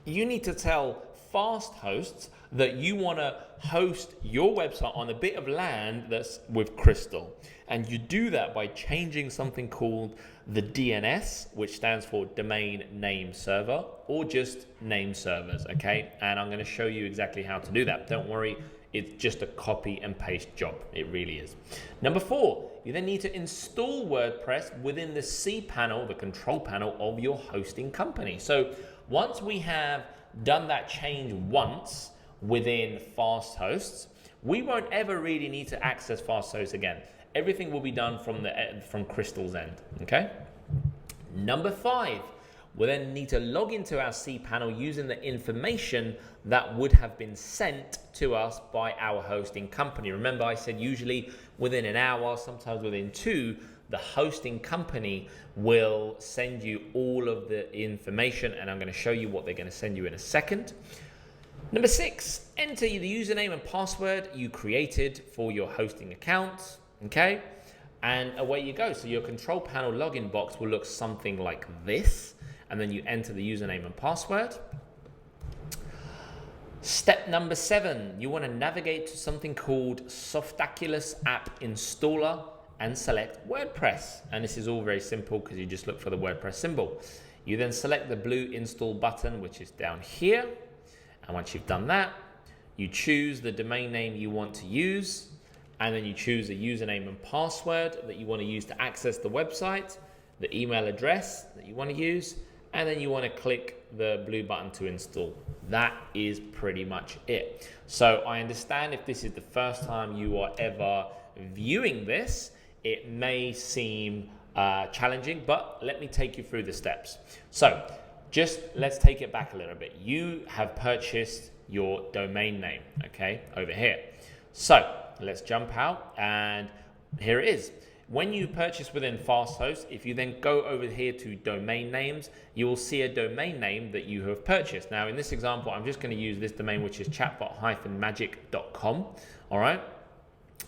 you need to tell FastHosts that you want to host your website on a bit of land that's with Crystal. And you do that by changing something called the DNS, which stands for Domain Name Server, or just name servers, okay? And I'm going to show you exactly how to do that. Don't worry, it's just a copy and paste job. It really is. Number four, you then need to install WordPress within the cPanel, the control panel of your hosting company. So once we have done that change once within FastHosts, we won't ever really need to access FastHosts again. Everything will be done from Crystal's end, okay? Number five, we'll then need to log into our cPanel using the information that would have been sent to us by our hosting company. Remember, I said usually within an hour, sometimes within 2, the hosting company will send you all of the information, and I'm going to show you what they're going to send you in a second. Number 6, enter the username and password you created for your hosting account, okay? And away you go. So your control panel login box will look something like this, and then you enter the username and password. Step number 7, you want to navigate to something called Softaculous App Installer and select WordPress. And this is all very simple because you just look for the WordPress symbol. You then select the blue install button, which is down here. And once you've done that, you choose the domain name you want to use, and then you choose the username and password that you want to use to access the website, the email address that you want to use, and then you want to click the blue button to install. That is pretty much it. So I understand if this is the first time you are ever viewing this, it may seem challenging, but let me take you through the steps. So just let's take it back a little bit. You have purchased your domain name, okay, over here. So let's jump out, and here it is. When you purchase within FastHosts, if you then go over here to domain names, you will see a domain name that you have purchased. Now, in this example, I'm just going to use this domain, which is chatbot-magic.com. All right.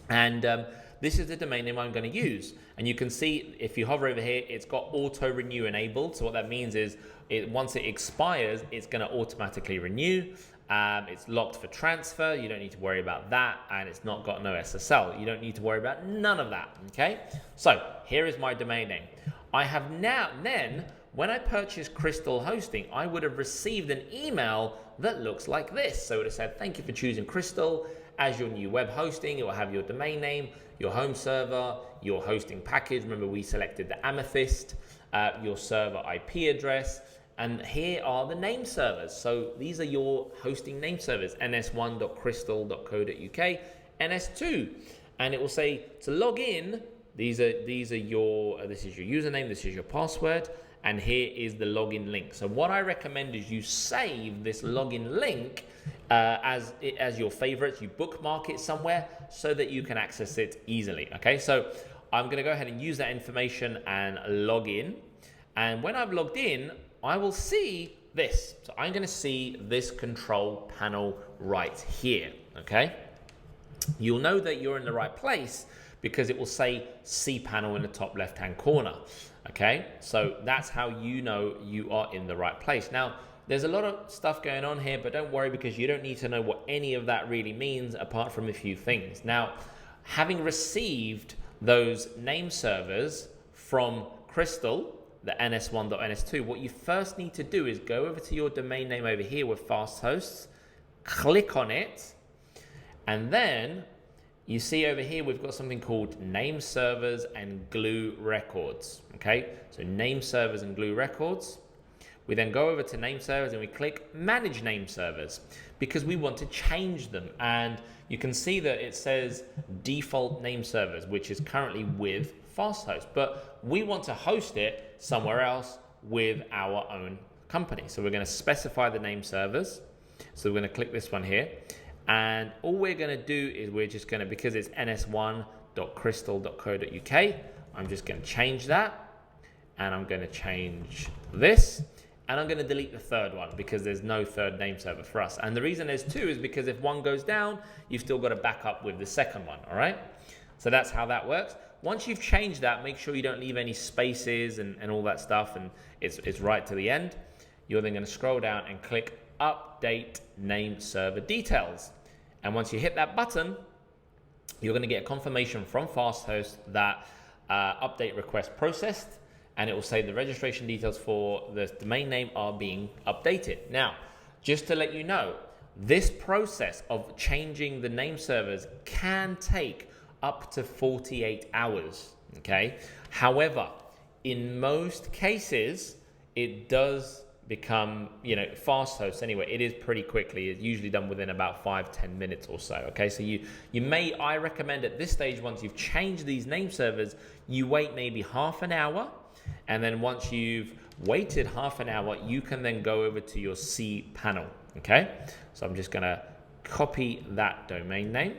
And this is the domain name I'm going to use. And you can see if you hover over here, it's got auto renew enabled. So what that means is once it expires, it's going to automatically renew. It's locked for transfer. You don't need to worry about that. And it's not got no SSL. You don't need to worry about none of that. Okay. So here is my domain name. I have now, when I purchased Crystal Hosting, I would have received an email that looks like this. So it would have said, thank you for choosing Crystal as your new web hosting. It will have your domain name, your home server, your hosting package. Remember, we selected the Amethyst, your server IP address, and here are the name servers. So these are your hosting name servers, ns1.crystal.co.uk, ns2, and it will say to log in. This is your username, this is your password, and here is the login link. So what I recommend is you save this login link as your favorites. You bookmark it somewhere so that you can access it easily. Okay, so I'm going to go ahead and use that information and log in. And when I've logged in, I will see this. So I'm going to see this control panel right here. Okay, you'll know that you're in the right place because it will say cPanel in the top left-hand corner. Okay, so that's how you know you are in the right place. Now, there's a lot of stuff going on here, but don't worry, because you don't need to know what any of that really means apart from a few things. Now, having received those name servers from Crystal, the ns1.ns2, what you first need to do is go over to your domain name over here with FastHosts, click on it, and then you see over here we've got something called name servers and glue records. Okay, so name servers and glue records. We then go over to name servers and we click manage name servers because we want to change them. And you can see that it says default name servers, which is currently with FastHost, but we want to host it somewhere else with our own company. So we're going to specify the name servers. So we're going to click this one here. And all we're going to do is we're just going to, because it's ns1.crystal.co.uk, I'm just going to change that. And I'm going to change this. And I'm going to delete the third one because there's no third name server for us. And the reason there's two is because if one goes down, you've still got to back up with the second one, all right? So that's how that works. Once you've changed that, make sure you don't leave any spaces and all that stuff, and it's right to the end. You're then going to scroll down and click Update Name Server Details. And once you hit that button, you're going to get a confirmation from FastHost that update request processed, and it will say the registration details for the domain name are being updated. Now, just to let you know, this process of changing the name servers can take up to 48 hours, okay? However, in most cases, it does become, FastHost anyway, it is pretty quickly. It's usually done within about 5-10 minutes or so, okay? So I recommend at this stage, once you've changed these name servers, you wait maybe half an hour, and then once you've waited half an hour, you can then go over to your cPanel, okay? So I'm just gonna copy that domain name.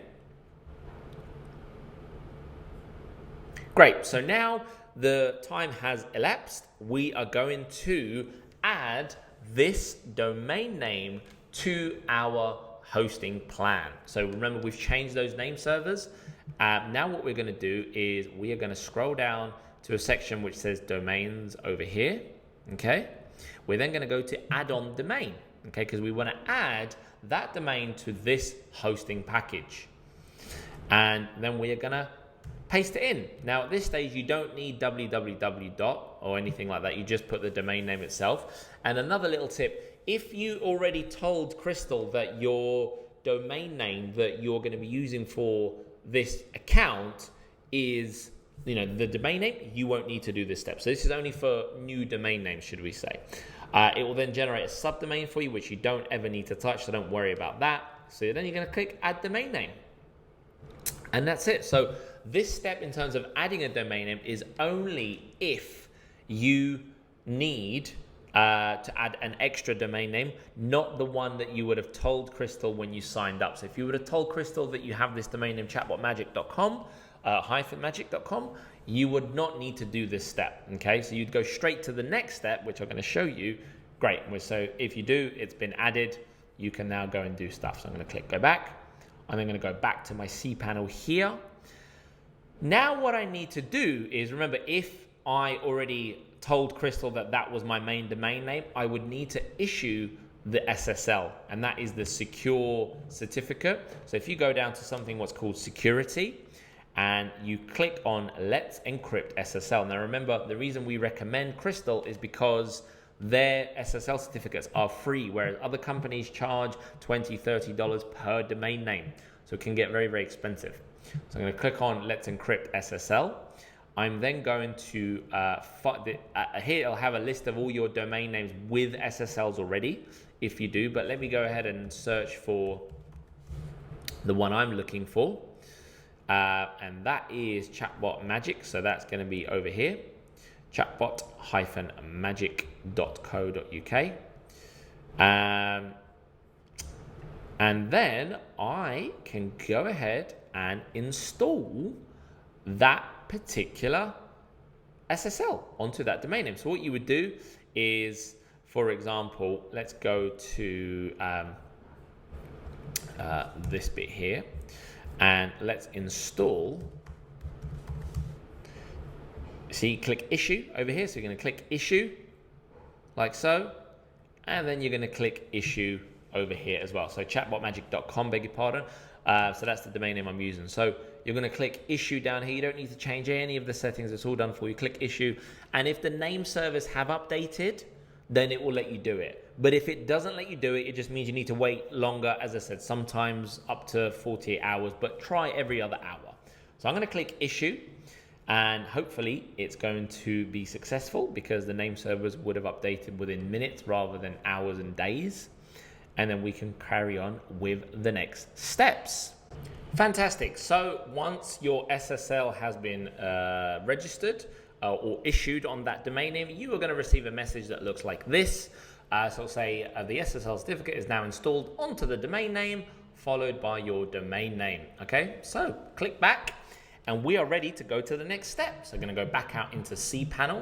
Great, so now the time has elapsed. We are going to add this domain name to our hosting plan. So remember, we've changed those name servers. Now what we're gonna do is we are gonna scroll down to a section which says domains over here, okay? We're then gonna go to add-on domain, okay? Because we wanna add that domain to this hosting package. And then we are gonna paste it in. Now at this stage, you don't need www. Or anything like that. You just put the domain name itself. And another little tip, if you already told Crystal that your domain name that you're going to be using for this account is, the domain name, you won't need to do this step. So this is only for new domain names, should we say. It will then generate a subdomain for you, which you don't ever need to touch, so don't worry about that. So then you're going to click add domain name. And that's it. So this step in terms of adding a domain name is only if you need to add an extra domain name, not the one that you would have told Crystal when you signed up. So if you would have told Crystal that you have this domain name chatbotmagic.com, -magic.com, you would not need to do this step, okay? So you'd go straight to the next step, which I'm going to show you. Great, so if you do, it's been added, you can now go and do stuff. So I'm going to click go back. I'm then going to go back to my cPanel here. Now what I need to do is, remember, if I already told Crystal that that was my main domain name, I would need to issue the SSL, and that is the secure certificate. So if you go down to something what's called security, and you click on Let's Encrypt SSL. Now remember, the reason we recommend Crystal is because their SSL certificates are free, whereas other companies charge $20, $30 per domain name. So it can get very, very expensive. So I'm going to click on Let's Encrypt SSL. I'm then going to, here it'll have a list of all your domain names with SSLs already, if you do, but let me go ahead and search for the one I'm looking for. And that is Chatbot Magic. So that's going to be over here, chatbot-magic.co.uk. And then I can go ahead and install that particular SSL onto that domain name. So what you would do is, for example, let's go to this bit here, and let's install See, click issue over here. So you're going to click issue like so, and then you're going to click issue over here as well. So chatbotmagic.com, beg your pardon. So that's the domain name I'm using. So you're going to click issue down here. You don't need to change any of the settings. It's all done for you. Click issue. And if the name servers have updated, then it will let you do it. But if it doesn't let you do it, it just means you need to wait longer. As I said, sometimes up to 48 hours, but try every other hour. So I'm going to click issue, and hopefully it's going to be successful because the name servers would have updated within minutes rather than hours and days. And then we can carry on with the next steps. Fantastic. So once your SSL has been registered or issued on that domain name, you are going to receive a message that looks like this. So it'll say the SSL certificate is now installed onto the domain name, followed by your domain name. Okay, so click back and we are ready to go to the next step. So I'm going to go back out into cPanel,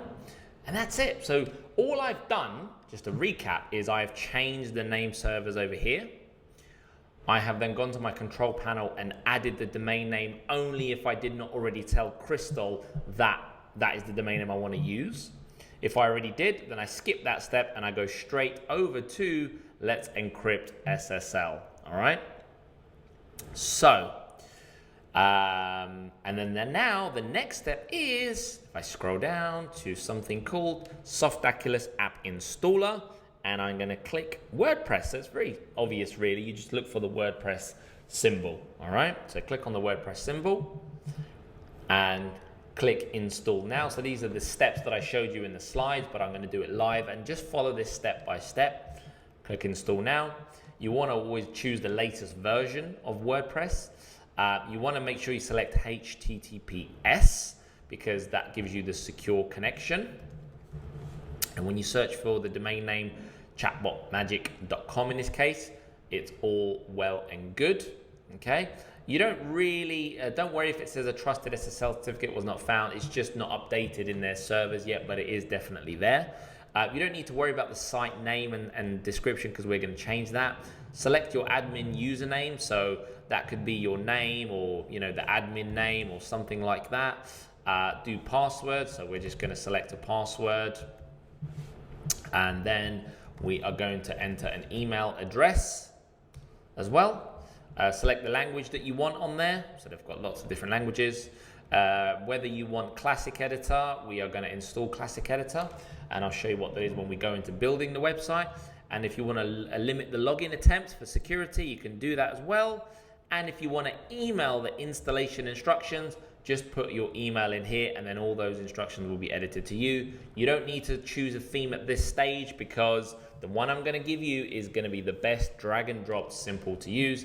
and that's it. So all I've done, just to recap, is I've changed the name servers over here. I have then gone to my control panel and added the domain name only if I did not already tell Crystal that that is the domain name I want to use. If I already did, then I skip that step and I go straight over to Let's Encrypt SSL. All right. So, and then now the next step is, if I scroll down to something called Softaculous App Installer, and I'm going to click WordPress. So it's very obvious, really. You just look for the WordPress symbol. All right. So click on the WordPress symbol and click install now. So these are the steps that I showed you in the slides, but I'm going to do it live and just follow this step by step. Click install now. You want to always choose the latest version of WordPress. You want to make sure you select HTTPS because that gives you the secure connection. And when you search for the domain name chatbotmagic.com in this case, it's all well and good. Okay. You don't really, don't worry if it says a trusted SSL certificate was not found. It's just not updated in their servers yet, but it is definitely there. You don't need to worry about the site name and description because we're going to change that. Select your admin username. So that could be your name or, you know, the admin name or something like that. Do password. So we're just going to select a password. And then we are going to enter an email address as well. Select the language that you want on there. So they've got lots of different languages. Whether you want Classic Editor, we are going to install Classic Editor. And I'll show you what that is when we go into building the website. And if you want to limit the login attempts for security, you can do that as well. And if you want to email the installation instructions, just put your email in here and then all those instructions will be edited to you. You don't need to choose a theme at this stage because the one I'm going to give you is going to be the best, drag and drop, simple to use.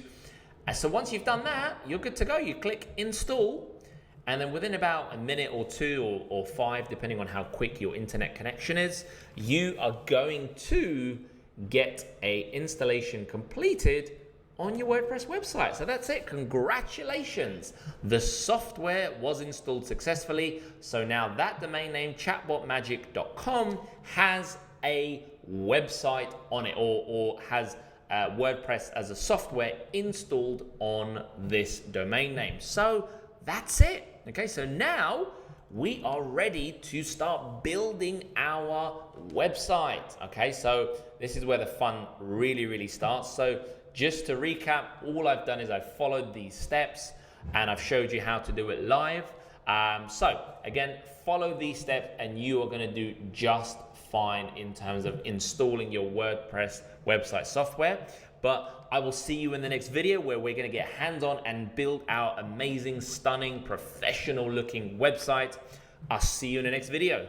And so once you've done that, you're good to go. You click install, and then within about a minute or two or 5, depending on how quick your internet connection is, you are going to get a installation completed on your WordPress website. So that's it. Congratulations. The software was installed successfully. So now that domain name chatbotmagic.com has a website on it or has WordPress as a software installed on this domain name. So that's it. Okay, so now we are ready to start building our website. Okay, so this is where the fun really starts. So just to recap, all I've done is I've followed these steps and I've showed you how to do it live. So again, follow these steps and you are going to do just fine in terms of installing your WordPress website software. But I will see you in the next video where we're going to get hands-on and build our amazing, stunning, professional looking website. I'll see you in the next video.